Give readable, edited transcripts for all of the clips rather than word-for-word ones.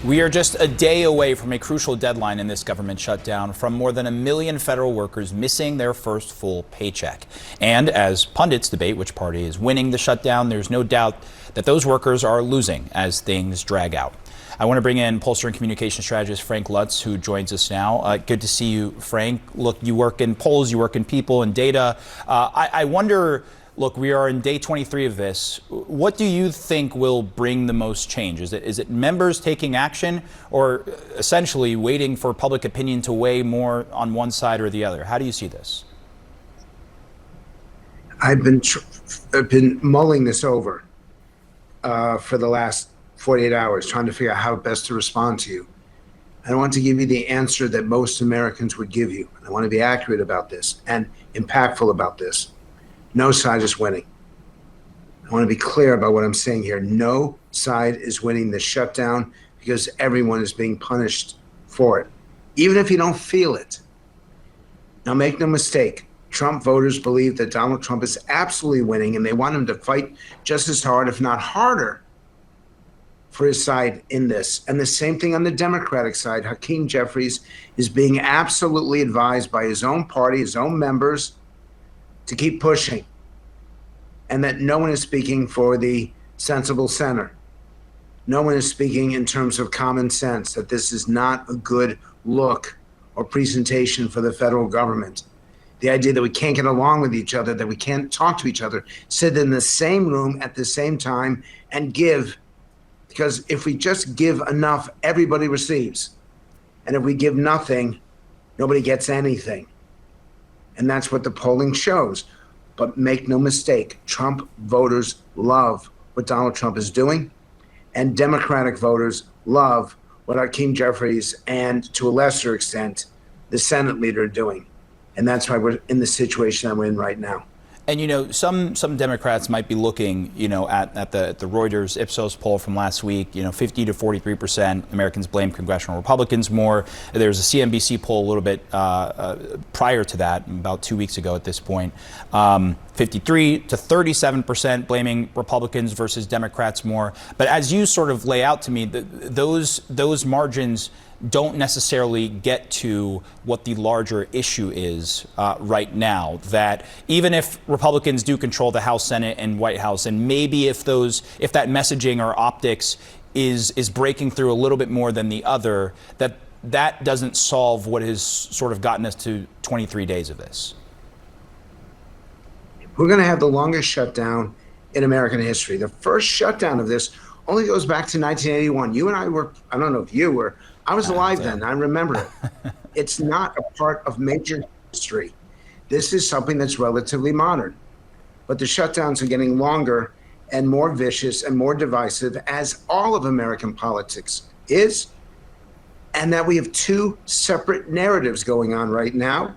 We are just a day away from a crucial deadline in this government shutdown, from more than 1 million federal workers missing their first full paycheck. And as pundits debate which party is winning the shutdown, there's no doubt that those workers are losing as things drag out. I want to bring in pollster and communication strategist Frank Lutz, who joins us now. Good to see you, Frank. Look, you work in polls, you work in people and data. I wonder, look, we are in day 23 of this. What do you think will bring the most change? Is it members taking action, or essentially waiting for public opinion to weigh more on one side or the other? How do you see this? I've been mulling this over for the last 48 hours, trying to figure out how best to respond to you. I want to give you the answer that most Americans would give you. I want to be accurate about this and impactful about this. No side is winning. I want to be clear about what I'm saying here. No side is winning the shutdown because everyone is being punished for it, even if you don't feel it. Now, make no mistake, Trump voters believe that Donald Trump is absolutely winning, and they want him to fight just as hard, if not harder, for his side in this. And the same thing on the Democratic side. Hakeem Jeffries is being absolutely advised by his own party, his own members, to keep pushing, and that no one is speaking for the sensible center. No one is speaking in terms of common sense, that this is not a good look or presentation for the federal government. The idea that we can't get along with each other, that we can't talk to each other, sit in the same room at the same time and give, because if we just give enough, everybody receives. And if we give nothing, nobody gets anything. And that's what the polling shows. But make no mistake, Trump voters love what Donald Trump is doing, and Democratic voters love what Hakeem Jeffries and, to a lesser extent, the Senate leader are doing. And that's why we're in the situation that we're in right now. And, you know, some Democrats might be looking, you know, at the Reuters Ipsos poll from last week. 50 to 43% Americans blame congressional Republicans more. There's a CNBC poll a little bit prior to that, about 2 weeks ago at this point. 53 to 37% blaming Republicans versus Democrats more. But as you sort of lay out to me, those margins don't necessarily get to what the larger issue is right now. That even if Republicans do control the House, Senate, and White House, and maybe if that messaging or optics is breaking through a little bit more than the other, that doesn't solve what has sort of gotten us to 23 days of this. We're going to have the longest shutdown in American history. The first shutdown of this only goes back to 1981. You and I were, I don't know if you were, I was alive then. I remember it. It's not a part of major history. This is something that's relatively modern. But the shutdowns are getting longer and more vicious and more divisive, as all of American politics is. And that we have two separate narratives going on right now,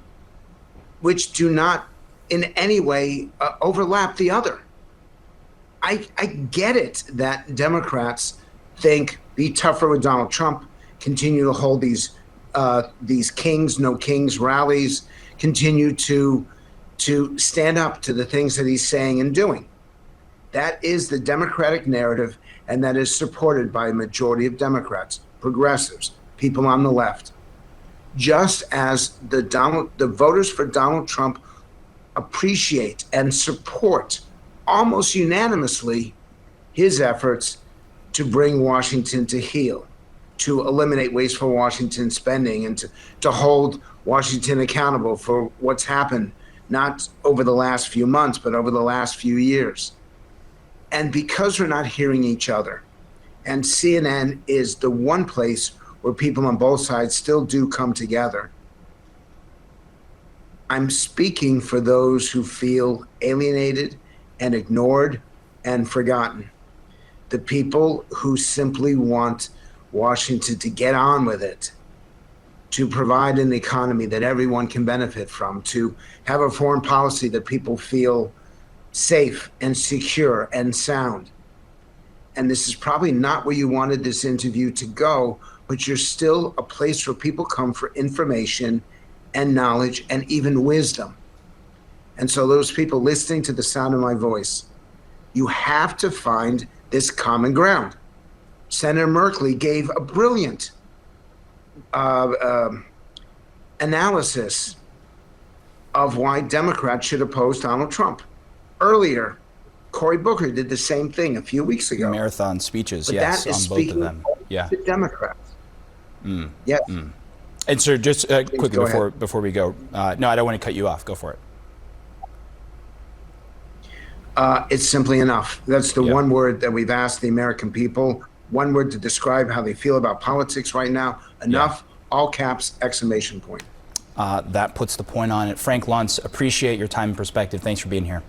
which do not in any way overlap the other. I get it that Democrats think be tougher with Donald Trump, continue to hold these kings, no kings rallies, continue to stand up to the things that he's saying and doing. That is the Democratic narrative, and that is supported by a majority of Democrats, progressives, people on the left. Just as the voters for Donald Trump appreciate and support almost unanimously his efforts to bring Washington to heel, to eliminate wasteful Washington spending, and to hold Washington accountable for what's happened, not over the last few months, but over the last few years. And because we're not hearing each other, and CNN is the one place where people on both sides still do come together, I'm speaking for those who feel alienated and ignored and forgotten. The people who simply want Washington to get on with it, to provide an economy that everyone can benefit from, to have a foreign policy that people feel safe and secure and sound. And this is probably not where you wanted this interview to go, but you're still a place where people come for information and knowledge and even wisdom. And so those people listening to the sound of my voice, you have to find this common ground. Senator Merkley gave a brilliant analysis of why Democrats should oppose Donald Trump. Earlier, Cory Booker did the same thing a few weeks ago. Marathon speeches, But yes, that is on both of speaking them. Yeah. to Democrats. Yes. And sir, just quickly go ahead. before we go, no, I don't want to cut you off. Go for it. It's simply enough. That's the Yeah. one word that we've asked the American people. One word to describe how they feel about politics right now. Enough. All caps, exclamation point. That puts the point on it. Frank Luntz, appreciate your time and perspective. Thanks for being here.